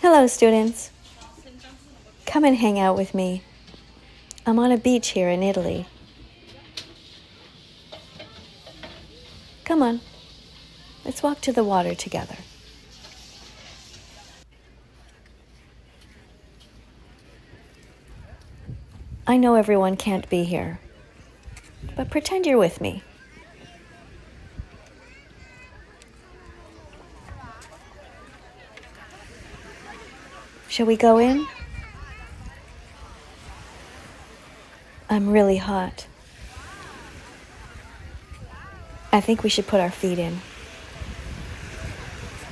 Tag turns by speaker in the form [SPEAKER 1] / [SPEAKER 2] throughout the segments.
[SPEAKER 1] Hello, students. Come and hang out with me. I'm on a beach here in Italy. Come on, let's walk to the water together. I know everyone can't be here, but pretend you're with me. Shall we go in? I'm really hot. I think we should put our feet in.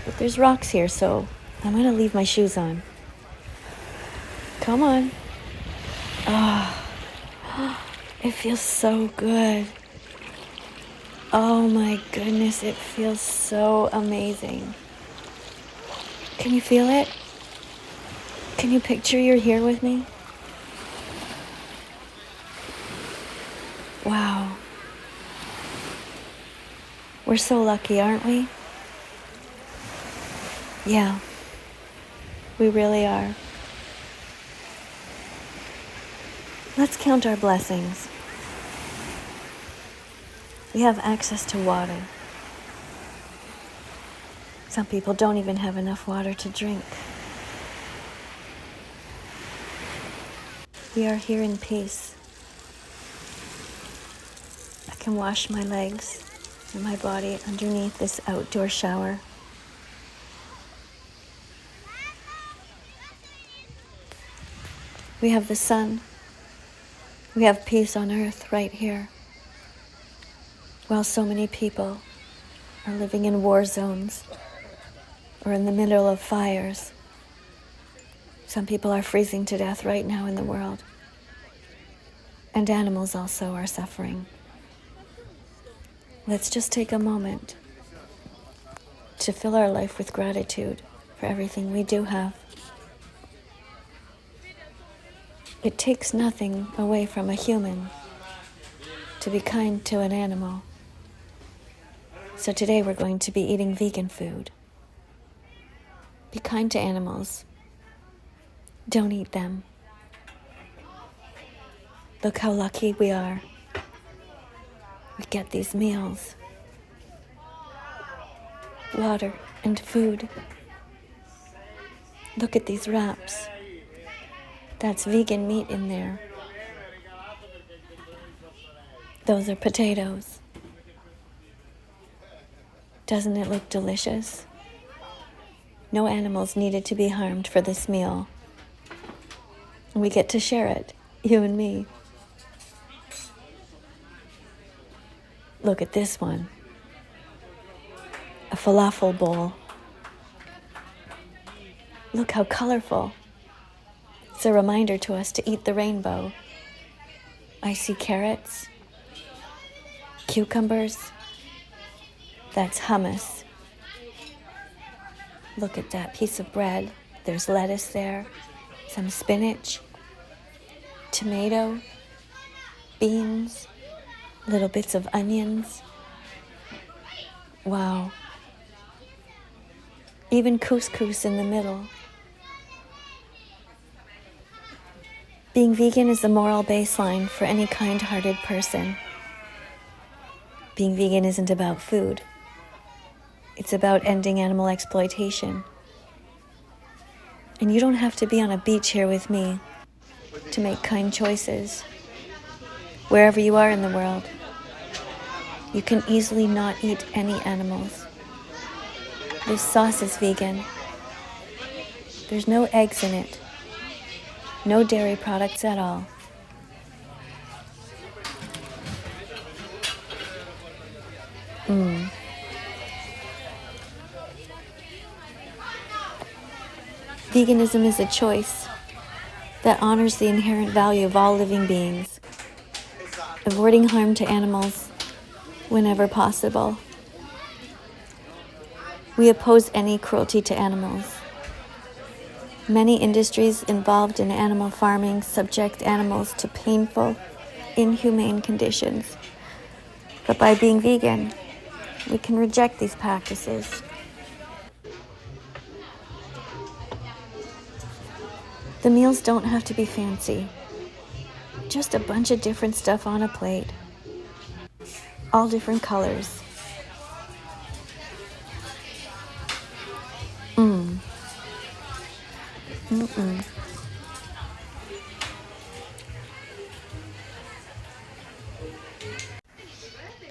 [SPEAKER 1] But there's rocks here, so I'm gonna leave my shoes on. Come on. Oh, it feels so good. Oh my goodness, it feels so amazing. Can you feel it? Can you picture you're here with me? Wow. We're so lucky, aren't we? Yeah, we really are. Let's count our blessings. We have access to water. Some people don't even have enough water to drink. We are here in peace. I can wash my legs and my body underneath this outdoor shower. We have the sun. We have peace on earth right here. While so many people are living in war zones or in the middle of fires. Some people are freezing to death right now in the world. And animals also are suffering. Let's just take a moment to fill our life with gratitude for everything we do have. It takes nothing away from a human to be kind to an animal. So today we're going to be eating vegan food. Be kind to animals. Don't eat them. Look how lucky we are. We get these meals. Water and food. Look at these wraps. That's vegan meat in there. Those are potatoes. Doesn't it look delicious? No animals needed to be harmed for this meal. We get to share it, you and me. Look at this one. A falafel bowl. Look how colorful. It's a reminder to us to eat the rainbow. I see carrots, cucumbers. That's hummus. Look at that piece of bread. There's lettuce there, some spinach, tomato, beans, little bits of onions. Wow. Even couscous in the middle. Being vegan is the moral baseline for any kind-hearted person. Being vegan isn't about food. It's about ending animal exploitation. And you don't have to be on a beach here with me to make kind choices. Wherever you are in the world, you can easily not eat any animals. This sauce is vegan. There's no eggs in it. No dairy products at all. Veganism is a choice that honors the inherent value of all living beings, avoiding harm to animals whenever possible. We oppose any cruelty to animals. Many industries involved in animal farming subject animals to painful, inhumane conditions. But by being vegan, we can reject these practices. The meals don't have to be fancy. Just a bunch of different stuff on a plate. All different colors.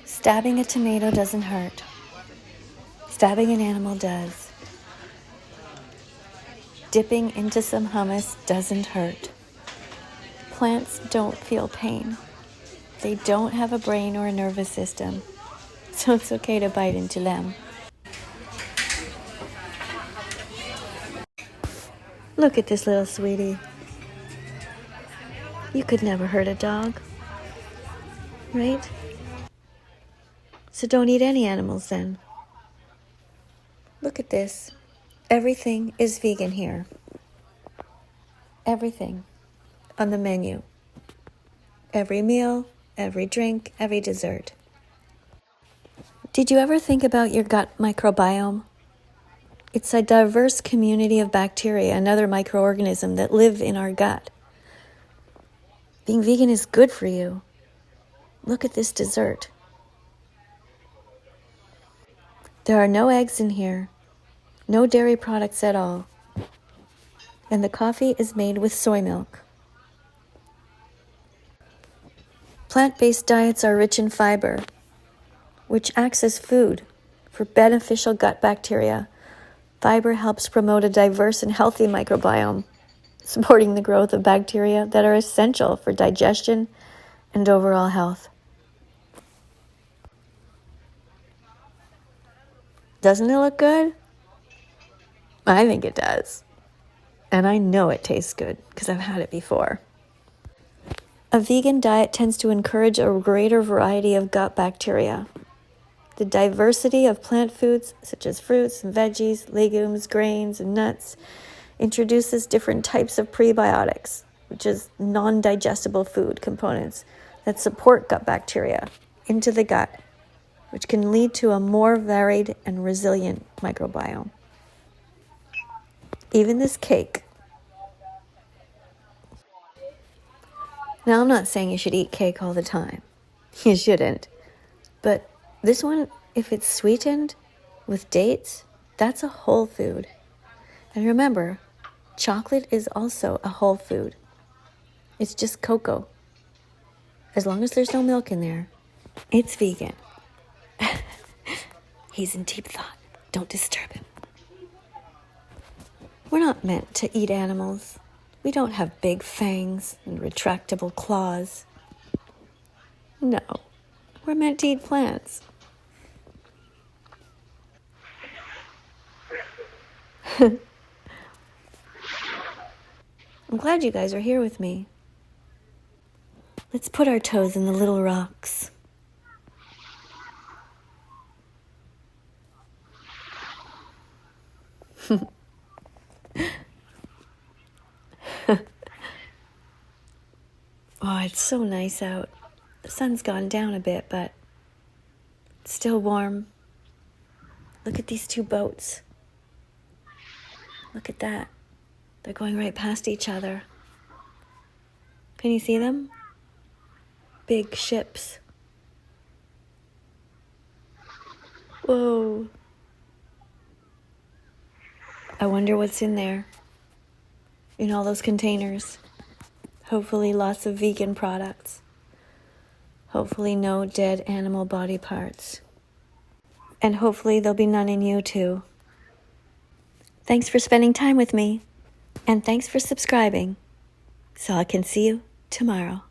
[SPEAKER 1] Stabbing a tomato doesn't hurt. Stabbing an animal does. Dipping into some hummus doesn't hurt. Plants don't feel pain. They don't have a brain or a nervous system, so it's okay to bite into them. Look at this little sweetie. You could never hurt a dog, right? So don't eat any animals then. Look at this. Everything is vegan here. Everything on the menu. Every meal, every drink, every dessert. Did you ever think about your gut microbiome? It's a diverse community of bacteria and other microorganisms that live in our gut. Being vegan is good for you. Look at this dessert. There are no eggs in here, no dairy products at all, and the coffee is made with soy milk. Plant-based diets are rich in fiber, which acts as food for beneficial gut bacteria. Fiber helps promote a diverse and healthy microbiome, supporting the growth of bacteria that are essential for digestion and overall health. Doesn't it look good? I think it does. And I know it tastes good because I've had it before. A vegan diet tends to encourage a greater variety of gut bacteria. The diversity of plant foods, such as fruits and veggies, legumes, grains, and nuts, introduces different types of prebiotics, which is non-digestible food components that support gut bacteria into the gut, which can lead to a more varied and resilient microbiome. Even this cake. Now, I'm not saying you should eat cake all the time. You shouldn't. But this one, if it's sweetened with dates, that's a whole food. And remember, chocolate is also a whole food. It's just cocoa. As long as there's no milk in there, it's vegan. He's in deep thought. Don't disturb him. We're not meant to eat animals. We don't have big fangs and retractable claws. No, we're meant to eat plants. I'm glad you guys are here with me. Let's put our toes in the little rocks. Oh, it's so nice out. The sun's gone down a bit, but it's still warm. Look at these two boats. Look at that. They're going right past each other. Can you see them? Big ships. Whoa. I wonder what's in there. In all those containers. Hopefully lots of vegan products. Hopefully no dead animal body parts. And hopefully there'll be none in you too. Thanks for spending time with me. And thanks for subscribing. So I can see you tomorrow.